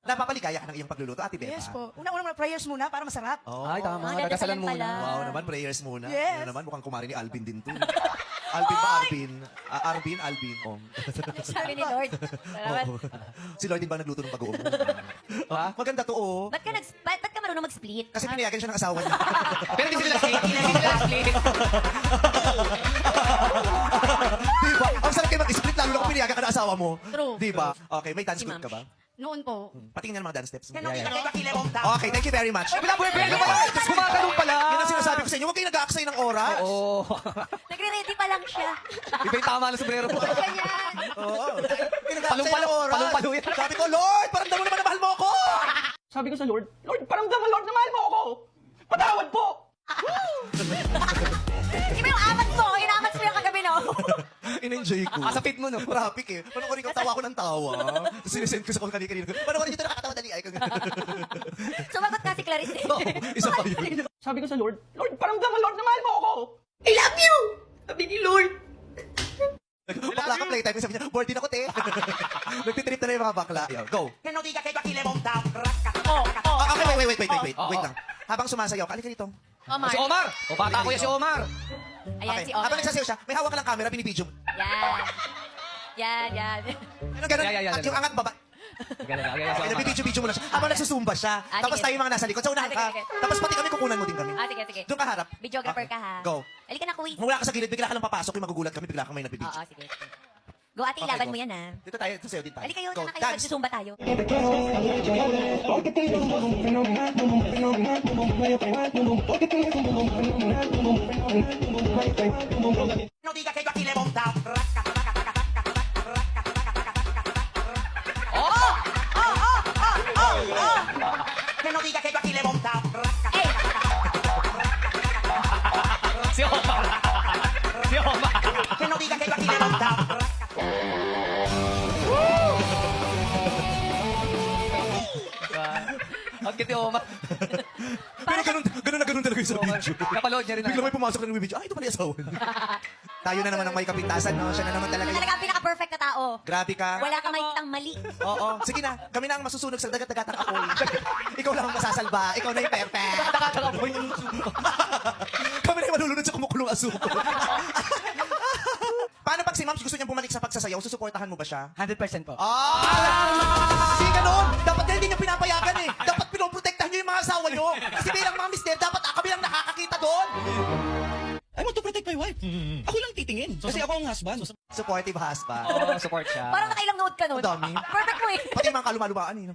Napapaligaya ka ng iyong pagluluto, Ate Beba? Yes po. Una-una prayers muna para masarap. Oh. Ay, tama. Ah, Dadasalan muna. Wow naman, prayers muna. Yes. Ano naman, mukhang kumari ni Alvin din to. Alvin ba, Arvin? Arvin, Alvin. Oh. Sabi ni Lord. Salamat. Oo. Si Lord din ba nagluto ng bagoong? Maganda to, oh. Ba't ka marunong mag-split? Kasi pinayagan siya ng asawa niya. Pero hindi sila split. Hindi sila split. Diba? Ang sarap kayo mag-split, lalo na kung pinayagan ka ng asawa mo. True. Diba? Okay, may dance Si group Ma'am. ka ba? Noon po. Patingin ng mga dance steps mo. Yeah. Okay, thank you very much. Wala, boyfriend ka pala. Gumaganong pala. Yan ang sinasabi ko sa inyo, huwag kayo nag-aaksay ng oras. Oo. Nagre-ready pa lang siya. Iba yung tama ng sombrero mo. Ganyan. Oo. Kayo nag-aaksay ng oras. Palong-palo yan. Sabi ko, Lord, paramdam mo naman na mahal mo ako. Sabi ko sa Lord, Lord, paramdam mo, Lord, na mahal mo ako. Patawad po. Iba yung amat mo. Inamat mo yung kagabi, no? In-enjoy ko. Kasapit mo, no? Traffic eh. Panoorin ko, tawa ko ng tawa. Tapos sinesend ko sa kanina. Panoorin nyo ito, nakakatawa dali. Ay, Sumagot nga si Clarice. isa pa yun. Sabi ko sa Lord, Lord, paramdam mo, Lord, na mahal mo ako. I love you! Sabi ni Lord. Bakla ka playtime. Sabi niya, bored din ako, te. Nagtitrip na lang yung mga bakla. Go. Wait lang. Habang sumasayaw ka, alika dito. Omar. Si Omar. O, bata ko yan si Omar. Ayan si Omar. Habang nagsasayaw siya, may hawak ka ng camera, binibidyo mo. Yan. Ganun. Yeah. At yung angat baba. Ganun. Nabibidyo-bidyo mo lang siya. Habang nagsusumba siya. Ah, Tapos sige. tayo mga nasa likod. Sa unahan ka. Sige. Tapos pati kami, kukunan mo din kami. Sige. Doon ka harap. Videographer Okay. ka, ha? Go. Halika na, kuy. Mula ka sa gilid, bigla ka lang papasok, yung magugulat kami, bigla kang may nabibidyo. Oo, sige. Go, ate, Okay, ilaban go. mo yan, ha? Dito tayo, sasayaw din tayo. Halika kayo, Go. sana kayo. Dance. Magsusumba tayo. Eh, Si Omar. Si Omar. Ang kiti Omar. Pero ganun talaga yung sa video. Napalood niya rin. Bigla may pumasok na yung video. Ito pala yung asawa niya. Tayo na naman ang may kapintasan, no? Siya na naman talaga talaga ang pinaka-perfect na tao. Grabe ka. Wala kang makikitang mali. Oo. Sige na. Kami na ang masusunog sa dagat-dagatang apoy. Ikaw lang ang masasalba. Ikaw na yung perfect. Dagat-dagat apoy. Kami na yung malulunod sa kumukulong asuko. Paano pag si Ma'am gusto niyang bumalik sa pagsasayaw, susuportahan mo ba siya? 100% po. Hindi ganun! Dapat na hindi niyo pinapayagan eh! Dapat pinoprotektahan niyo yung mga asawa niyo! Kasi bilang mga mister, dapat kami lang nakakakita doon! I want to protect my wife. Ako lang titingin. Kasi ako ang husband. Supportive husband. Oo, support siya. Parang nakailang note ka nun. Ang dami. Perfect mo eh. Pati yung mga kaluma-lumaan eh.